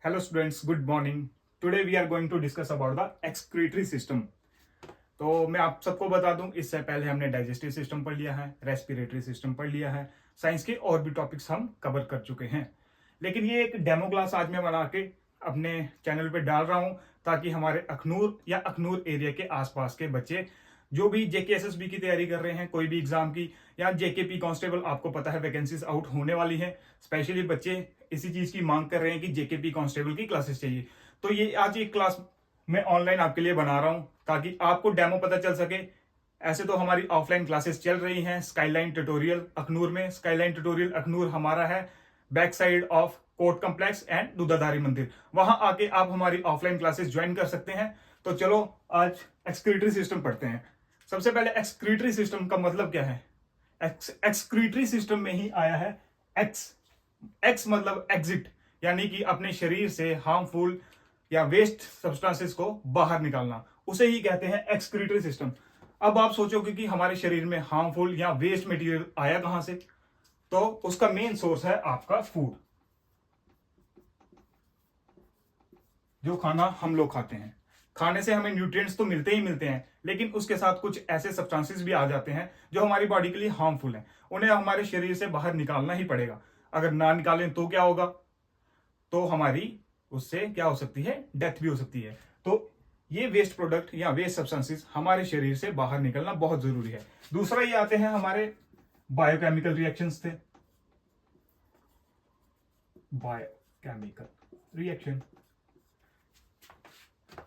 Hello students, good morning. Today we are going to discuss about the excretory system. तो मैं आप सबको बता दूं, इससे पहले हमने डाइजेस्टिव सिस्टम पढ़ लिया है, रेस्पिरेटरी सिस्टम पढ़ लिया है, साइंस के और भी टॉपिक्स हम कवर कर चुके हैं। लेकिन ये एक डेमो क्लास आज मैं बना के अपने चैनल पे डाल रहा हूं ताकि हमारे अखनूर या अखनूर एरिया के आसपास के बच्चे जो भी जेकेएसएसबी की तैयारी कर रहे हैं, कोई भी एग्जाम की, या जेकेपी कांस्टेबल, आपको पता है वैकेंसीज आउट होने वाली है, स्पेशली बच्चे इसी चीज की मांग कर रहे हैं कि जेकेपी कांस्टेबल की क्लासेस चाहिए। तो ये आज एक क्लास मैं ऑनलाइन आपके लिए बना रहा हूं ताकि आपको डेमो पता चल सके। ऐसे तो हमारी ऑफलाइन क्लासेस चल रही हैं स्काईलाइन ट्यूटोरियल अखनूर में। स्काईलाइन ट्यूटोरियल अखनूर हमारा है back side of court complex and Dudhadhari मंदिर। वहां आके आप हमारी ऑफलाइन क्लासेस ज्वाइन कर सकते हैं। तो चलो आज एक्सक्रीटरी सिस्टम पढ़ते हैं। सबसे पहले एक्सक्रीटरी सिस्टम का मतलब क्या है? एक्सक्रीटरी सिस्टम में ही आया है एक्स। एक्स मतलब एग्जिट, यानी कि अपने शरीर से हार्मफुल या वेस्ट सब्सटेंसेस को बाहर निकालना, उसे ही कहते हैं एक्सक्रीटरी सिस्टम। अब आप सोचोगे कि हमारे शरीर में हार्मफुल या वेस्ट मटेरियल आया कहां से? तो उसका मेन सोर्स है आपका फूड, जो खाना हम लोग खाते हैं। खाने से हमें न्यूट्रिएंट्स तो मिलते ही मिलते हैं, लेकिन उसके साथ कुछ ऐसे सब्सटेंसेस भी आ जाते हैं जो हमारी बॉडी के लिए हार्मफुल हैं। उन्हें हमारे शरीर से बाहर निकालना ही पड़ेगा। अगर ना निकालें तो क्या होगा? तो हमारी उससे क्या हो सकती है? डेथ भी हो सकती है। तो ये वेस्ट प्रोडक्ट या वेस्ट सब्सटेंसेस हमारे शरीर से बाहर निकलना बहुत जरूरी है। दूसरा ये आते हैं हमारे बायोकेमिकल रिएक्शंस थे। बायोकेमिकल रिएक्शन,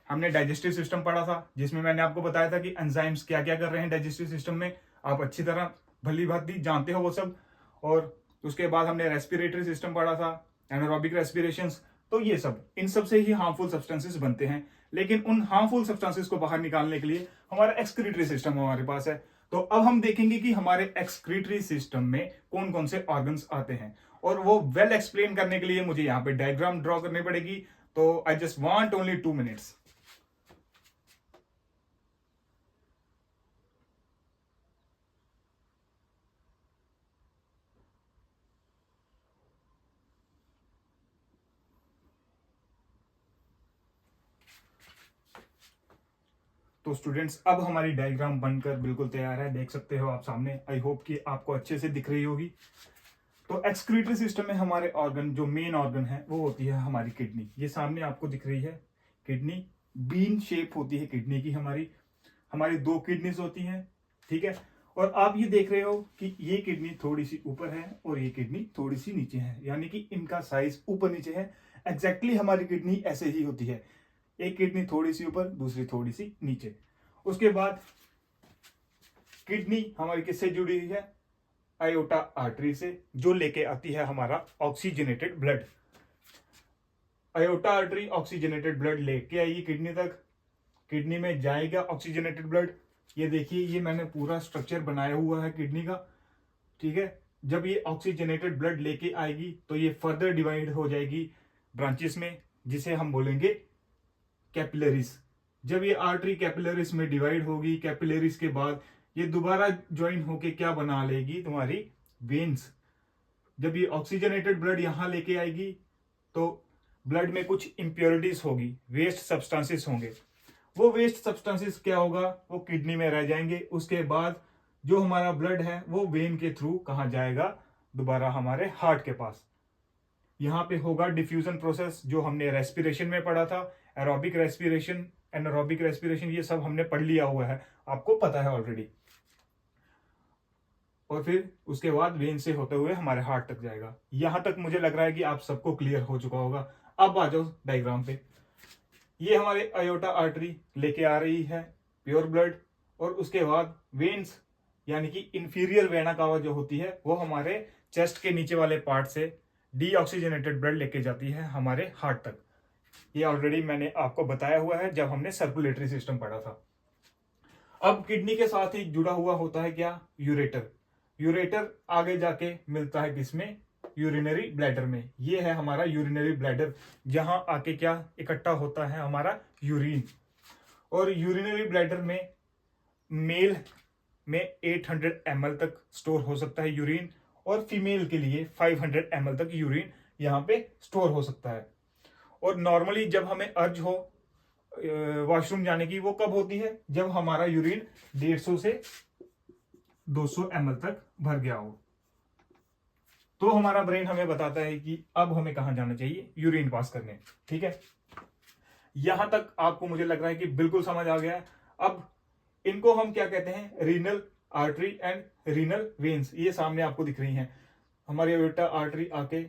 हमने डाइजेस्टिव सिस्टम पढ़ा था जिसमें मैंने आपको बताया था कि एंजाइम्स क्या क्या कर रहे हैं डाइजेस्टिव सिस्टम में। आप अच्छी तरह भली भांति जानते हो वो सब। और उसके बाद हमने रेस्पिरेटरी सिस्टम पढ़ा था, एनारोबिक रेस्पिरेशंस। तो ये सब, इन सब से ही हार्मफुल सब्सटेंसेस बनते हैं। लेकिन उन हार्मफुल सब्सटेंसेस को बाहर निकालने के लिए हमारा एक्सक्रीटरी सिस्टम हमारे पास है। तो अब हम देखेंगे कि हमारे एक्सक्रीटरी सिस्टम में कौन कौन से ऑर्गन्स आते हैं, और वो वेल एक्सप्लेन करने के लिए मुझे यहाँ पे डायग्राम ड्रॉ करनी पड़ेगी। तो I just want only 2 minutes. तो स्टूडेंट्स, अब हमारी डायग्राम बनकर बिल्कुल तैयार है, देख सकते हो आप सामने। आई होप कि आपको अच्छे से दिख रही होगी। तो एक्सक्रीटरी सिस्टम में हमारे ऑर्गन, जो मेन ऑर्गन है, वो होती है हमारी किडनी। ये सामने आपको दिख रही है किडनी। बीन शेप होती है किडनी की। हमारी हमारी 2 किडनीज होती हैं, ठीक है। और आप ये देख रहे हो कि ये किडनी थोड़ी सी ऊपर है और ये किडनी थोड़ी सी नीचे है, यानी कि इनका साइज ऊपर नीचे है। एग्जैक्टली हमारी किडनी ऐसे ही होती है, एक किडनी थोड़ी सी ऊपर, दूसरी थोड़ी सी नीचे। उसके बाद किडनी हमारी किससे जुड़ी हुई है? आयोटा आर्टरी से, जो लेके आती है हमारा oxygenated blood. Iota artery oxygenated blood लेके आएगी किडनी तक। किडनी में जाएगा ऑक्सीजनेटेड ब्लड। ये देखिए, ये मैंने पूरा स्ट्रक्चर बनाया हुआ है किडनी का, ठीक है। जब ये ऑक्सीजनेटेड ब्लड लेके आएगी तो ये फर्दर डिवाइड हो जाएगी ब्रांचेस में, जिसे हम बोलेंगे कैपिलरीज। जब ये आर्टरी कैपिलरीज में डिवाइड होगी, कैपिलरीज के बाद ये दोबारा ज्वाइन होके क्या बना लेगी? तुम्हारी वेन्स। जब ये ऑक्सीजनेटेड ब्लड यहां लेके आएगी तो ब्लड में कुछ इंप्योरिटीज होगी, वेस्ट सब्सटेंसेस होंगे। वो वेस्ट सब्सटेंसेस क्या होगा? वो किडनी में रह जाएंगे। उसके बाद जो हमारा ब्लड है वो वेन के थ्रू कहां जाएगा? दोबारा हमारे हार्ट के पास। यहां पे होगा डिफ्यूजन प्रोसेस, जो हमने रेस्पिरेशन में पढ़ा था। एरोबिक रेस्पिरेशन, एनारोबिक रेस्पिरेशन, ये सब हमने पढ़ लिया हुआ है, आपको पता है ऑलरेडी। और फिर उसके बाद वेन से होते हुए हमारे हार्ट तक जाएगा। यहां तक मुझे लग रहा है कि आप सबको क्लियर हो चुका होगा। अब आ जाओ डायग्राम पे। ये हमारे आयोटा आर्टरी लेके आ रही है प्योर ब्लड, और उसके बाद वेन्स, यानी कि इंफीरियर वेना कावा जो होती है, वो हमारे चेस्ट के नीचे वाले पार्ट से डीऑक्सीजनेटेड ब्लड लेके जाती है हमारे हार्ट तक। ये ऑलरेडी मैंने आपको बताया हुआ है जब हमने सर्कुलेटरी सिस्टम पढ़ा था। अब किडनी के साथ ही जुड़ा हुआ होता है क्या? यूरेटर। यूरेटर आगे जाके मिलता है किसमें? यूरिनरी ब्लैडर में। ये है हमारा यूरिनरी ब्लैडर, जहां आके क्या इकट्ठा होता है? हमारा यूरिन। और यूरिनरी ब्लैडर में मेल में 800 ml तक स्टोर हो सकता है यूरिन, और फीमेल के लिए 500 ml तक यूरिन यहाँ पे स्टोर हो सकता है। और नॉर्मली जब हमें अर्ज हो वॉशरूम जाने की, वो कब होती है? जब हमारा यूरिन 150 से 200 ml तक भर गया हो, तो हमारा ब्रेन हमें बताता है कि अब हमें कहां जाना चाहिए, यूरिन पास करने। ठीक है, यहां तक आपको मुझे लग रहा है कि बिल्कुल समझ आ गया है। अब इनको हम क्या कहते हैं? Renal artery and renal veins. ये सामने आपको दिख रही हैं। हमारी एओर्टा आर्टरी आके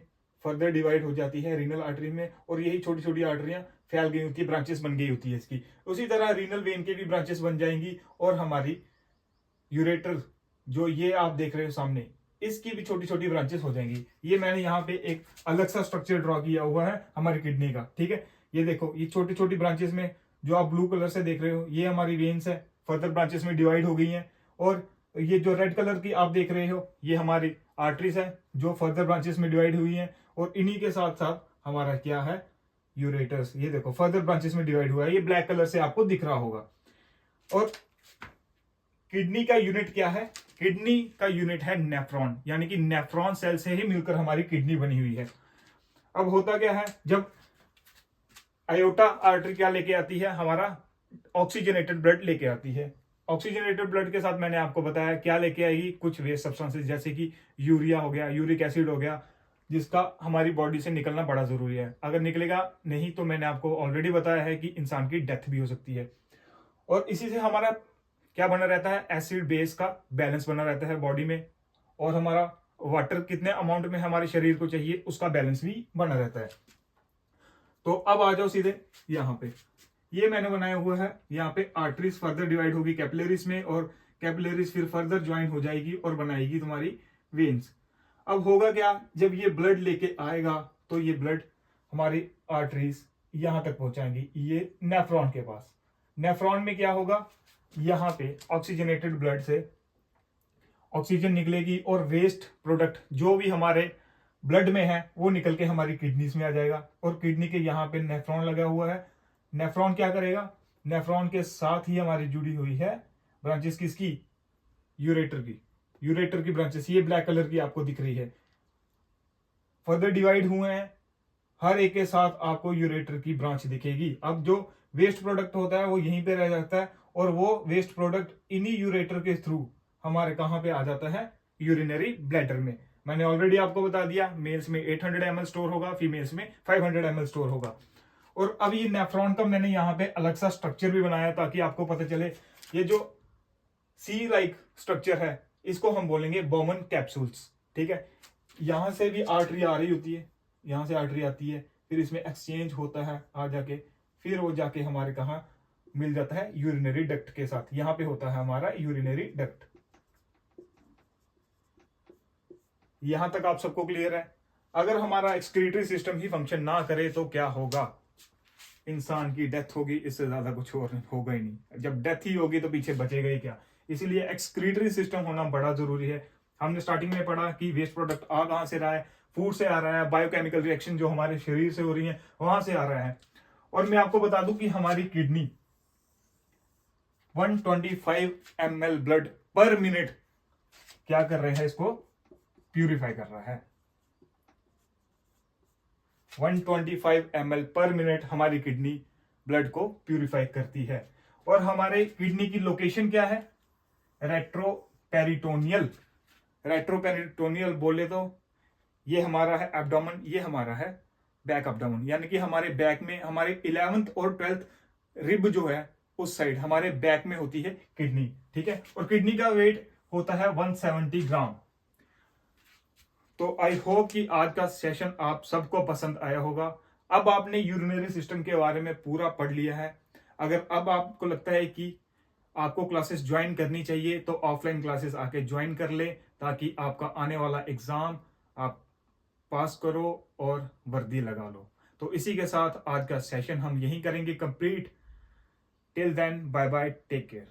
फर्दर डिवाइड हो जाती है रीनल आर्टरी में, और यही छोटी छोटी आर्टरियां फैल गई होती है, ब्रांचेस बन गई होती है इसकी। उसी तरह रीनल वेन के भी ब्रांचेस बन जाएंगी, और हमारी यूरेटर जो ये आप देख रहे हो सामने, इसकी भी छोटी छोटी ब्रांचेस हो जाएंगी। ये मैंने यहाँ पे एक अलग सा स्ट्रक्चर ड्रॉ किया हुआ है हमारी किडनी का। ठीक है, ये देखो, ये छोटी छोटी ब्रांचेस में जो आप ब्लू कलर से देख रहे हो, ये हमारी वेन्स है, फर्दर ब्रांचेस में डिवाइड हो गई हैं। और ये जो रेड कलर की आप देख रहे हो, ये हमारी आर्टरीज है जो फर्दर ब्रांचेस में डिवाइड हुई हैं। और इन्हीं के साथ साथ हमारा क्या है? यूरेटर्स। ये देखो फर्दर ब्रांचेस में डिवाइड हुआ है, ये ब्लैक कलर से आपको दिख रहा होगा। और किडनी का यूनिट क्या है? किडनी का यूनिट है नेफ्रॉन, यानी कि नेफ्रॉन सेल से ही मिलकर हमारी किडनी बनी हुई है। अब होता क्या है, जब आयोटा आर्टरी क्या लेके आती है? हमारा ऑक्सीजनेटेड ब्लड लेके आती है। ऑक्सीजनेटेड ब्लड के साथ मैंने आपको बताया क्या लेके आएगी? कुछ वेस्ट सब्सटेंसेस, जैसे कि यूरिया हो गया, यूरिक एसिड हो गया, जिसका हमारी बॉडी से निकलना बड़ा जरूरी है। अगर निकलेगा नहीं तो मैंने आपको ऑलरेडी बताया है कि इंसान की डेथ भी हो सकती है। और इसी से हमारा क्या बना रहता है? एसिड बेस का बैलेंस बना रहता है बॉडी में, और हमारा वाटर कितने अमाउंट में हमारे शरीर को चाहिए उसका बैलेंस भी बना रहता है। तो अब आ जाओ सीधे यहाँ पे, ये मैंने बनाया हुआ है। यहाँ पे आर्टरीज फर्दर डिवाइड होगी कैपिलरीज में, और कैपिलरीज फिर फर्दर ज्वाइन हो जाएगी और बनाएगी तुम्हारी वेन्स। अब होगा क्या? जब ये ब्लड लेके आएगा तो ये ब्लड हमारी आर्टरीज यहां तक पहुंचाएंगी, ये नेफ्रॉन के पास। नेफ्रॉन में क्या होगा? यहाँ पे ऑक्सीजनेटेड ब्लड से ऑक्सीजन निकलेगी, और वेस्ट प्रोडक्ट जो भी हमारे ब्लड में है वो निकल के हमारी किडनीज में आ जाएगा। और किडनी के यहाँ पे नेफ्रॉन लगा हुआ है। नेफ्रॉन क्या करेगा? नेफ्रॉन के साथ ही हमारी जुड़ी हुई है ब्रांचेस किसकी? यूरेटर की। यूरेटर की ब्रांचेस ये ब्लैक कलर की आपको दिख रही है, फर्दर डिवाइड हुए हैं। हर एक के साथ आपको यूरेटर की ब्रांच दिखेगी। अब जो वेस्ट प्रोडक्ट होता है वो यहीं पे रह जाता है, और वो वेस्ट प्रोडक्ट इन्हीं यूरेटर के थ्रू हमारे कहां पे आ जाता है? यूरिनरी ब्लैडर में। मैंने ऑलरेडी आपको बता दिया, मेल्स में 800 ml स्टोर होगा, फीमेल्स में 500 ml स्टोर होगा। और अब ये नेफ्रॉन का मैंने यहाँ पे अलग सा स्ट्रक्चर भी बनाया ताकि आपको पता चले। ये जो सी लाइक स्ट्रक्चर है इसको हम बोलेंगे बोमन कैप्सूल्स। ठीक है, यहां से भी आर्टरी आ रही होती है, यहां से आर्टरी आती है, फिर इसमें एक्सचेंज होता है आ जाके, फिर वो जाके हमारे कहा मिल जाता है? यूरिनरी डक्ट के साथ। यहां पे होता है हमारा यूरिनरी डक्ट। यहां तक आप सबको क्लियर है? अगर हमारा एक्सक्रीटरी सिस्टम ही फंक्शन ना करे तो क्या होगा? इंसान की डेथ होगी, इससे ज्यादा कुछ और होगा ही नहीं। जब डेथ ही होगी तो पीछे बचेगा ही क्या? इसीलिए एक्सक्रीटरी सिस्टम होना बड़ा जरूरी है। हमने स्टार्टिंग में पढ़ा कि वेस्ट प्रोडक्ट आ कहां से रहा है? फूड से आ रहा है, बायोकेमिकल रिएक्शन जो हमारे शरीर से हो रही है वहां से आ रहा है। और मैं आपको बता दूं कि हमारी किडनी 125 ml ब्लड पर मिनट क्या कर रहे हैं? इसको प्यूरिफाई कर रहा है। 125 ml पर मिनट हमारी किडनी ब्लड को प्यूरिफाई करती है। और हमारे किडनी की लोकेशन क्या है? रेट्रोपेरिटोनियल। रेट्रोपेरिटोनियल बोले तो ये हमारा है एब्डोमेन, ये हमारा है बैक एब्डोमेन, यानी कि हमारे बैक में हमारे 11th और 12th रिब जो है उस साइड हमारे बैक में होती है किडनी। ठीक है, और किडनी का वेट होता है 170 ग्राम। तो आई होप कि आज का सेशन आप सबको पसंद आया होगा। अब आपने यूरिनरी सिस्टम के बारे में पूरा पढ़ लिया है। अगर अब आपको लगता है कि आपको क्लासेस ज्वाइन करनी चाहिए तो ऑफलाइन क्लासेस आके ज्वाइन कर ले, ताकि आपका आने वाला एग्जाम आप पास करो और वर्दी लगा लो। तो इसी के साथ आज का सेशन हम यहीं करेंगे complete. Till then, bye bye, take care.